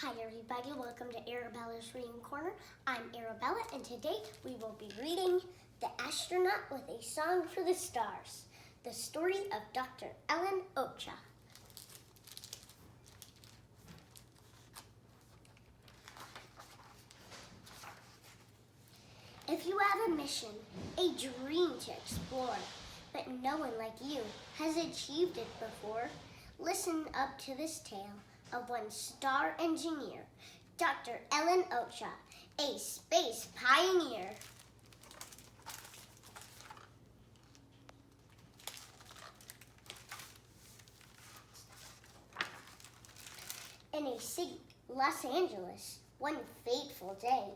Hi everybody, welcome to Arabella's Reading Corner. I'm Arabella and today we will be reading The Astronaut with a Song for the Stars, the story of Dr. Ellen Ocha. If you have a mission, a dream to explore, but no one like you has achieved it before, listen up to this tale of one star engineer, Dr. Ellen Ocha, a space pioneer. In a city, Los Angeles, one fateful day,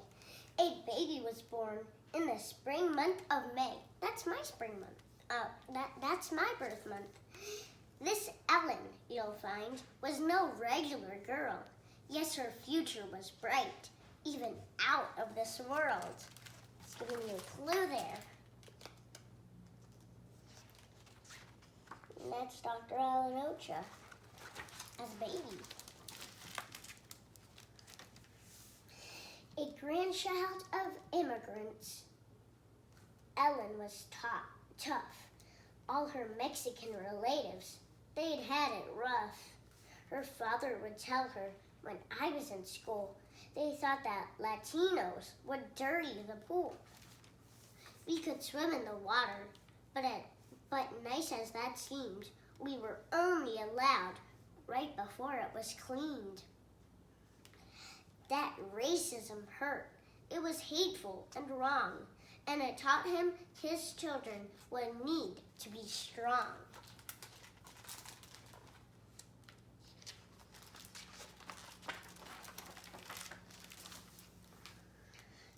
a baby was born in the spring month of May. That's my spring month. That's my birth month. This Ellen, you'll find, was no regular girl. Yes, her future was bright, even out of this world. It's giving you a clue there. And that's Dr. Ellen Ocha as a baby. A grandchild of immigrants, Ellen was tough. All her Mexican relatives, they'd had it rough. Her father would tell her when I was in school, they thought that Latinos would dirty the pool. We could swim in the water, but nice as that seemed, we were only allowed right before it was cleaned. That racism hurt. It was hateful and wrong, and it taught him his children would need to be strong.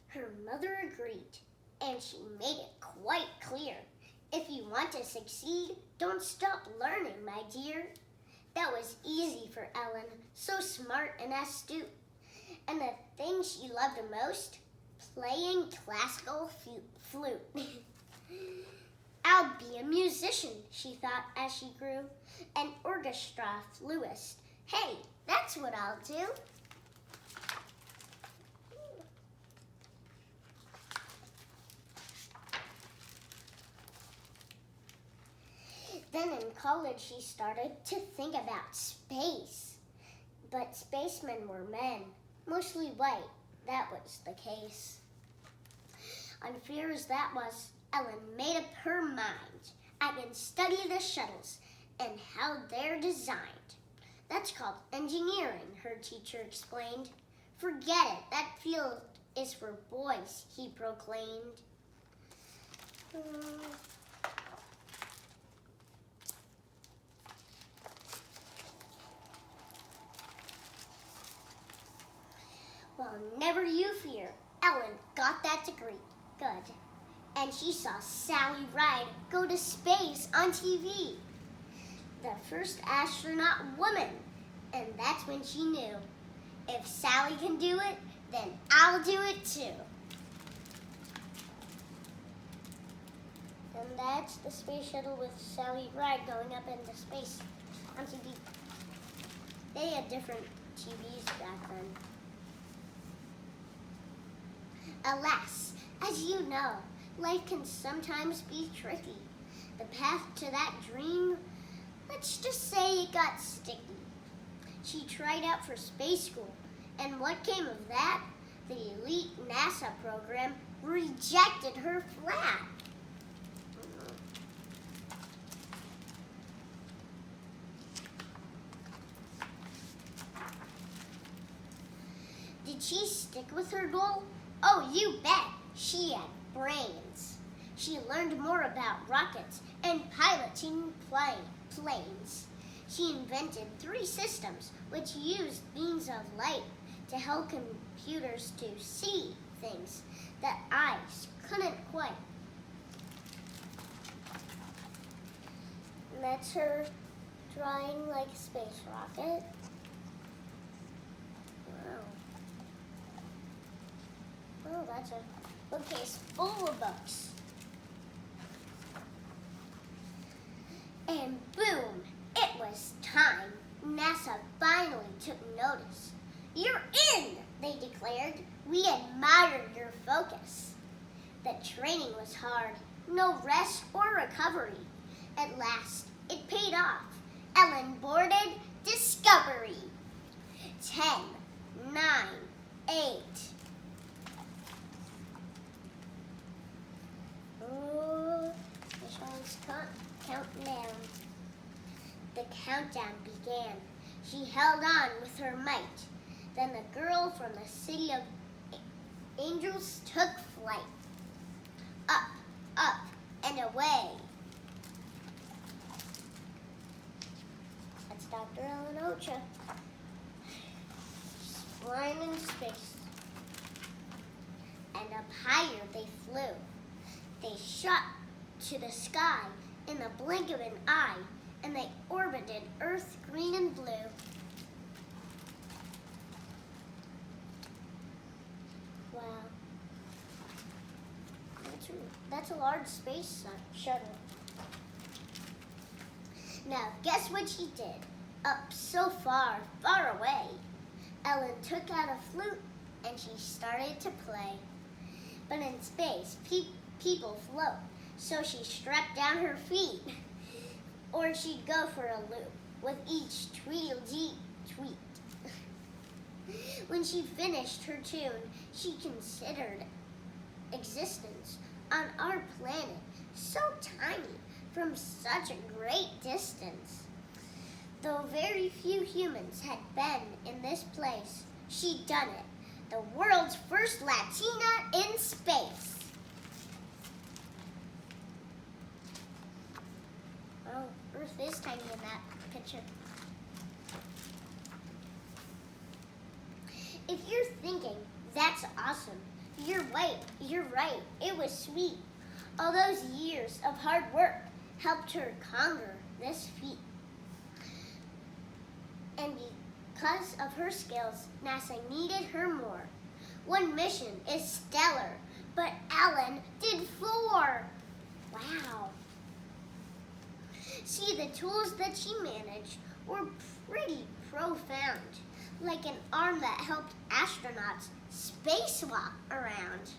Her mother agreed, and she made it quite clear. If you want to succeed, don't stop learning, my dear. That was easy for Ellen, so smart and astute. And the thing she loved the most, playing classical flute. I'll be a musician, she thought as she grew, an orchestra flutist. Hey, that's what I'll do. Then in college, she started to think about space. But spacemen were men, mostly white. That was the case. Unfair as that was, Ellen made up her mind. I can study the shuttles and how they're designed. That's called engineering, her teacher explained. Forget it, that field is for boys, he proclaimed. Well, never you fear. Ellen got that degree. Good. And she saw Sally Ride go to space on TV. The first astronaut woman. And that's when she knew, if Sally can do it, then I'll do it too. And that's the space shuttle with Sally Ride going up into space on TV. They had different TVs back then. Alas, as you know, life can sometimes be tricky. The path to that dream, let's just say it got sticky. She tried out for space school, and what came of that? The elite NASA program rejected her flat. Did she stick with her goal? Oh, you bet. She had brains. She learned more about rockets and piloting planes. She invented 3 systems which used beams of light to help computers to see things that eyes couldn't quite. And that's her drawing like a space rocket. Oh, that's a bookcase full of books. And boom, it was time. NASA finally took notice. "You're in," they declared. "We admire your focus." The training was hard, no rest or recovery. At last, it paid off. Ellen boarded Discovery. 10, 9, 8. Oh, this one's counting down. The countdown began. She held on with her might. Then the girl from the city of angels took flight. Up, up, and away. That's Dr. Ellen Ocha. Flying in space. And up higher they flew. They shot to the sky in the blink of an eye, and they orbited Earth green and blue. Wow. That's a large space shuttle. Now, guess what she did? Up so far, far away, Ellen took out a flute and she started to play. But in space, people float, so she strapped down her feet. Or she'd go for a loop with each tweedledee tweet. When she finished her tune, she considered existence on our planet, so tiny from such a great distance. Though very few humans had been in this place, she'd done it. The world's first Latina in space. Oh, Earth is tiny in that picture. If you're thinking, that's awesome, you're right. It was sweet. All those years of hard work helped her conquer this feat. And because of her skills, NASA needed her more. One mission is stellar, but Ellen did 4. Wow. See, the tools that she managed were pretty profound, like an arm that helped astronauts spacewalk around.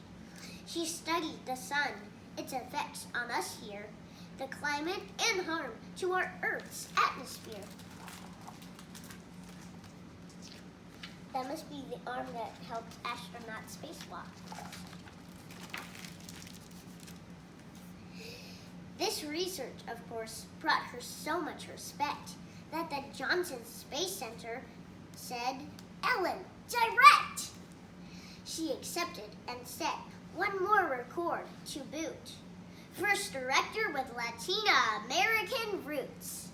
She studied the sun, its effects on us here, the climate and harm to our Earth's atmosphere. That must be the arm that helped astronauts spacewalk. This research, of course, brought her so much respect that the Johnson Space Center said, "Ellen, direct!" She accepted and set one more record to boot. First director with Latina American roots.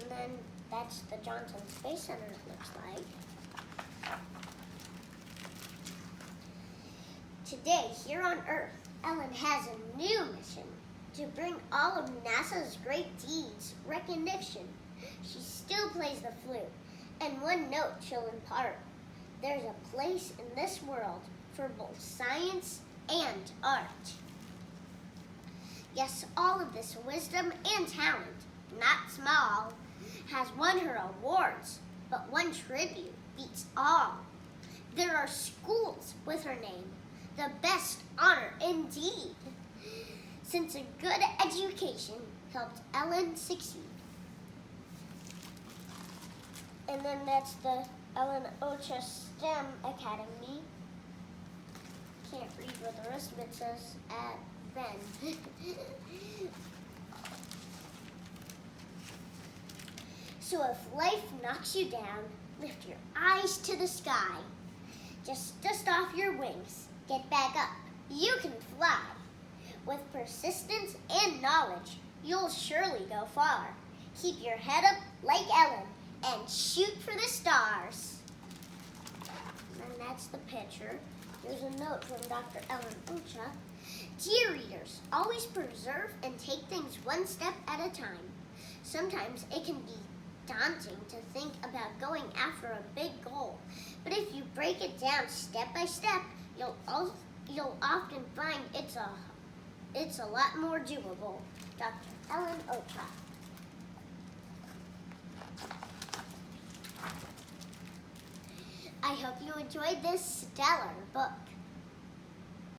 And then that's the Johnson Space Center, it looks like. Today, here on Earth, Ellen has a new mission to bring all of NASA's great deeds recognition. She still plays the flute, and one note she'll impart. There's a place in this world for both science and art. Yes, all of this wisdom and talent, not small, has won her awards, but one tribute beats all. There are schools with her name, the best honor indeed, since a good education helped Ellen succeed. And then that's the Ellen Ocha STEM Academy. Can't read what the rest of it says at Ben. So if life knocks you down, lift your eyes to the sky. Just dust off your wings, get back up, you can fly. With persistence and knowledge, you'll surely go far. Keep your head up like Ellen and shoot for the stars. And that's the picture. Here's a note from Dr. Ellen Ocha. Dear readers, always preserve and take things one step at a time. Sometimes it can be daunting to think about going after a big goal, but if you break it down step by step, you'll often find it's a lot more doable. Dr. Ellen Ocha. I hope you enjoyed this stellar book.